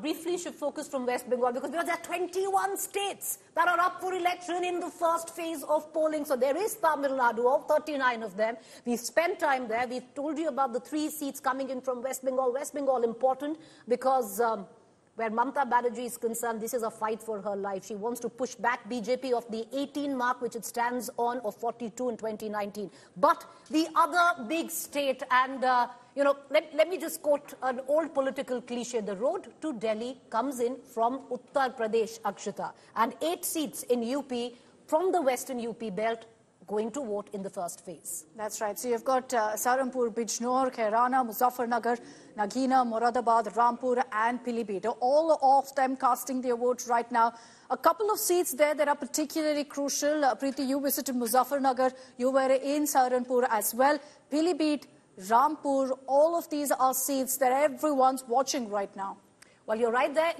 briefly should focus from West Bengal because there are 21 states that are up for election in the first phase of polling. So there is Tamil Nadu, all 39 of them. We've spent time there. We've told you about the 3 seats coming in from West Bengal. West Bengal important because where Mamata Banerjee is concerned, this is a fight for her life. She wants to push back BJP of the 18 mark, which it stands on, of 42 in 2019. But the other big state, and, let me just quote an old political cliche. The road to Delhi comes in from Uttar Pradesh, Akshata. And 8 seats in UP from the western UP belt going to vote in the first phase. That's right. So you've got Saharanpur, Bijnor, Kairana, Muzaffarnagar, Nagina, Moradabad, Rampur and Pilibhit. All of them casting their votes right now. A couple of seats there that are particularly crucial. Preeti, you visited Muzaffarnagar. You were in Saharanpur as well. Pilibhit, Rampur, all of these are seats that everyone's watching right now. Well, you're right there.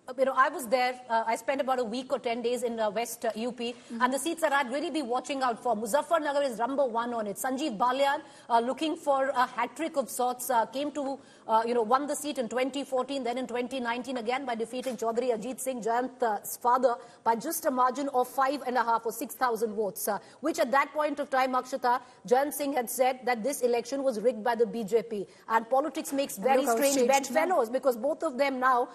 I was there. I spent about a week or 10 days in West UP, and the seats that I'd really be watching out for. Muzaffarnagar is number 1 on it. Sanjeev Balyan, looking for a hat-trick of sorts, came to, won the seat in 2014, then in 2019 again by defeating Chaudhary Ajit Singh, Jayant's father, by just a margin of 5.5 or 6,000 votes, which at that point of time, Akshata, Jayant Singh had said that this election was rigged by the BJP. And politics makes very strange bedfellows because both of them now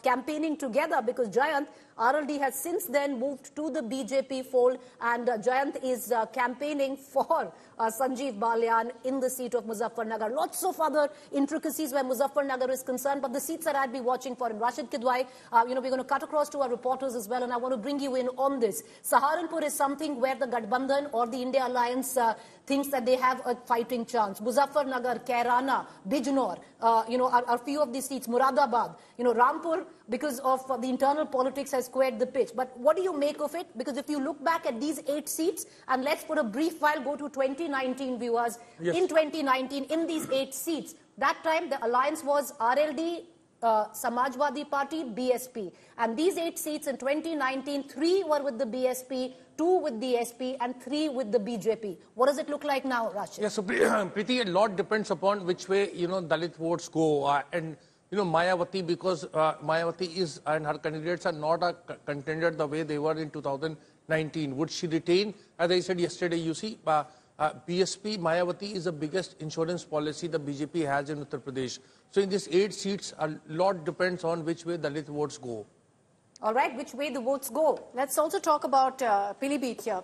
campaigning together, because Jayant, RLD has since then moved to the BJP fold, and Jayant is campaigning for Sanjeev Balyan in the seat of Muzaffarnagar. Lots of other intricacies where Muzaffarnagar is concerned, but the seats that I'd be watching for, and Rashid Kidwai, we're going to cut across to our reporters as well, and I want to bring you in on this. Saharanpur is something where the Gathbandhan or the India Alliance thinks that they have a fighting chance. Muzaffarnagar, Kairana, Bijnor, are few of these seats. Moradabad, Rampur, because of the internal politics, has squared the pitch. But what do you make of it? Because if you look back at these 8 seats, and let's for a brief while go to 2019, viewers. Yes. In 2019, in these 8 seats, that time the alliance was RLD, Samajwadi Party, BSP. And these 8 seats in 2019, 3 were with the BSP, 2 with the SP, and 3 with the BJP. What does it look like now, Rashid? Yeah, so Preeti, a lot depends upon which way, Dalit votes go. And Mayawati, because Mayawati is, and her candidates are not a contender the way they were in 2019. Would she retain? As I said yesterday, you see, BSP, Mayawati is the biggest insurance policy the BJP has in Uttar Pradesh. So in these 8 seats, a lot depends on which way Dalit votes go. All right, which way the votes go. Let's also talk about Pilibhit here.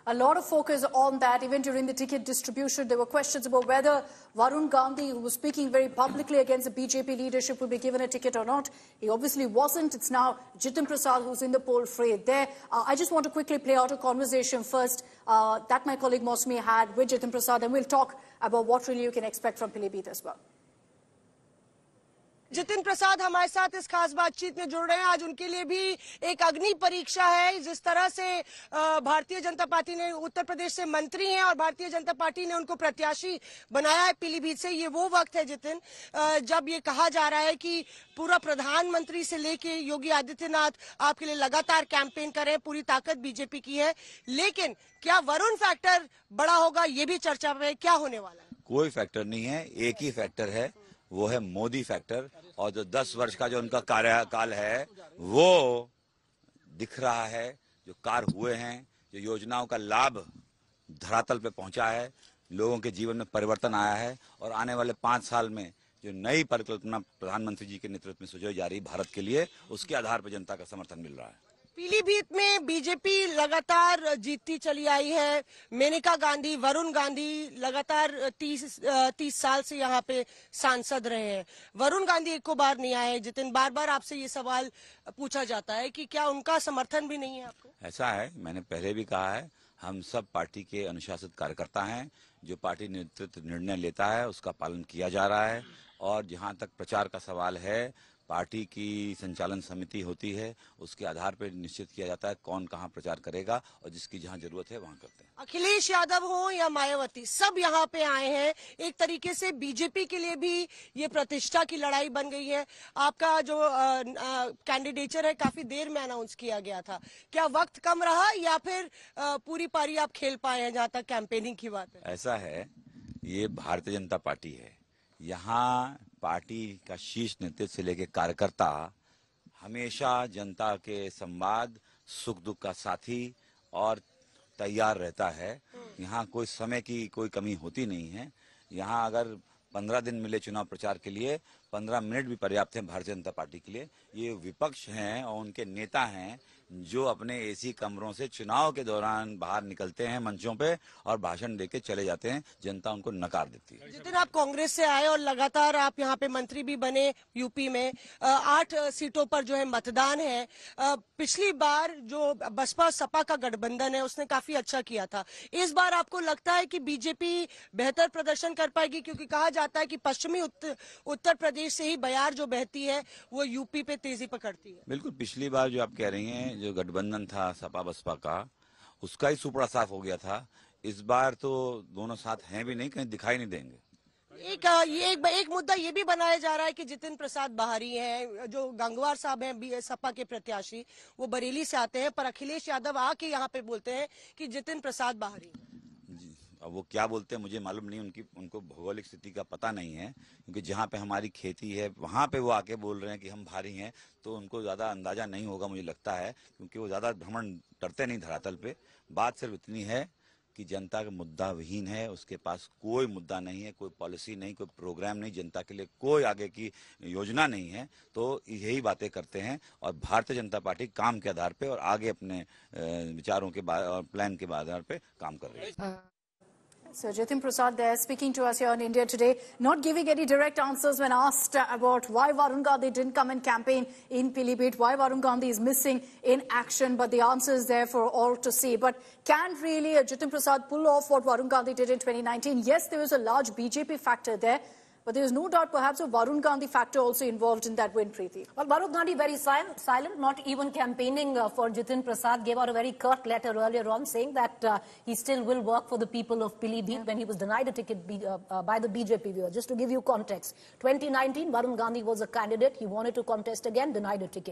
A lot of focus on that. Even during the ticket distribution, there were questions about whether Varun Gandhi, who was speaking very publicly against the BJP leadership, will be given a ticket or not. He obviously wasn't. It's now Jitin Prasad who's in the poll fray there. I just want to quickly play out a conversation first that my colleague Mosmi had with Jitin Prasad, and we'll talk about what really you can expect from Pilibhit as well. Jitin Prasad हमारे साथ इस खास बातचीत में जुड़ रहे हैं। आज उनके लिए भी एक अग्नि परीक्षा है। जिस तरह से भारतीय जनता पार्टी ने उत्तर प्रदेश से मंत्री हैं और भारतीय जनता पार्टी ने उनको प्रत्याशी बनाया है पीलीभीत से, ये वो वक्त है जितिन जब ये कहा जा रहा है कि पूरा प्रधानमंत्री से लेके योगी आदित्यनाथ आपके लिए लगातार कैंपेन कर रहे हैं, पूरी ताकत बीजेपी की है। लेकिन क्या वरुण फैक्टर बड़ा होगा, ये भी चर्चा में क्या होने वाला है? कोई फैक्टर नहीं है, एक ही फैक्टर है, वो है मोदी फैक्टर। और जो 10 वर्ष का जो उनका कार्यकाल है वो दिख रहा है, जो कार्य हुए हैं, जो योजनाओं का लाभ धरातल पे पहुंचा है, लोगों के जीवन में परिवर्तन आया है और आने वाले 5 साल में जो नई परिकल्पना प्रधानमंत्री जी के नेतृत्व में सुझाई जा रही भारत के लिए, उसके आधार पर जनता का समर्थन मिल रहा है। पीलीभीत में बीजेपी लगातार जीतती चली आई है। मेनका गांधी, वरुण गांधी लगातार 30 साल से यहाँ पे सांसद रहे हैं। वरुण गांधी एक को बार नहीं आए। जितिन, बार बार आपसे ये सवाल पूछा जाता है कि क्या उनका समर्थन भी नहीं है आपको? ऐसा है, मैंने पहले भी कहा है, हम सब पार्टी के अनुशासित कार्यकर्ता हैं। जो पार्टी नेतृत्व निर्णय लेता है उसका पालन किया जा रहा है। और जहाँ तक प्रचार का सवाल है, पार्टी की संचालन समिति होती है, उसके आधार पर निश्चित किया जाता है कौन कहां प्रचार करेगा और जिसकी जहां जरूरत है वहां करते हैं। अखिलेश यादव हो या मायावती, सब यहाँ पे आए हैं। एक तरीके से बीजेपी के लिए भी ये प्रतिष्ठा की लड़ाई बन गई है। आपका जो कैंडिडेचर है काफी देर में अनाउंस किया गया था, क्या वक्त कम रहा या फिर पूरी पारी आप खेल पाए हैं जहां तक कैंपेनिंग की बात है? ऐसा है, ये भारतीय जनता पार्टी है, यहाँ पार्टी का शीर्ष नेतृत्व से लेकर कार्यकर्ता हमेशा जनता के संवाद, सुख दुख का साथी और तैयार रहता है। यहाँ कोई समय की कोई कमी होती नहीं है। यहाँ अगर 15 दिन मिले चुनाव प्रचार के लिए, 15 मिनट भी पर्याप्त हैं भारतीय जनता पार्टी के लिए। ये विपक्ष हैं और उनके नेता हैं जो अपने एसी कमरों से चुनाव के दौरान बाहर निकलते हैं मंचों पे और भाषण देके चले जाते हैं। जनता उनको नकार देती है। जितिन, आप कांग्रेस से आए और लगातार आप यहाँ पे मंत्री भी बने यूपी में। 8 सीटों पर जो है मतदान है। पिछली बार जो बसपा सपा का गठबंधन है उसने काफी अच्छा किया था। इस बार आपको लगता है कि बीजेपी बेहतर प्रदर्शन कर पाएगी? क्योंकि कहा जाता है कि पश्चिमी उत्तर प्रदेश से ही बयार जो बहती है वो यूपी पे तेजी पकड़ती है। बिल्कुल, पिछली बार जो आप कह रही हैं, जो गठबंधन था सपा बसपा का, उसका ही सुपड़ा साफ हो गया था। इस बार तो दोनों साथ हैं भी नहीं, कहीं दिखाई नहीं देंगे। एक मुद्दा ये भी बनाया जा रहा है कि जितिन प्रसाद बाहरी हैं, जो गंगवार साहब हैं सपा के प्रत्याशी, वो बरेली से आते हैं, पर अखिलेश यादव आके यहाँ पे बोलते हैं कि जितिन प्रसाद बाहरी। अब वो क्या बोलते हैं मुझे मालूम नहीं, उनको भौगोलिक स्थिति का पता नहीं है। क्योंकि जहाँ पे हमारी खेती है वहाँ पे वो आके बोल रहे हैं कि हम भारी हैं, तो उनको ज़्यादा अंदाजा नहीं होगा मुझे लगता है, क्योंकि वो ज़्यादा भ्रमण करते नहीं धरातल पे। बात सिर्फ इतनी है कि जनता का मुद्दा विहीन है, उसके पास कोई मुद्दा नहीं है, कोई पॉलिसी नहीं, कोई प्रोग्राम नहीं, जनता के लिए कोई आगे की योजना नहीं है। तो यही बातें करते हैं और भारतीय जनता पार्टी काम के आधार पे और आगे अपने विचारों के और प्लान के आधार पे काम कर रही है। So Jitin Prasad there speaking to us here on India Today, not giving any direct answers when asked about why Varun Gandhi didn't come and campaign in Pilibhit, why Varun Gandhi is missing in action, but the answer is there for all to see. But can really Jitin Prasad pull off what Varun Gandhi did in 2019? Yes, there was a large BJP factor there, but there is no doubt perhaps a Varun Gandhi factor also involved in that win, Preeti. Well, Varun Gandhi very silent, not even campaigning for Jitin Prasad, gave out a very curt letter earlier on saying that he still will work for the people of Pilibhit when he was denied a ticket by the BJP viewer. Just to give you context, 2019, Varun Gandhi was a candidate. He wanted to contest again, denied a ticket.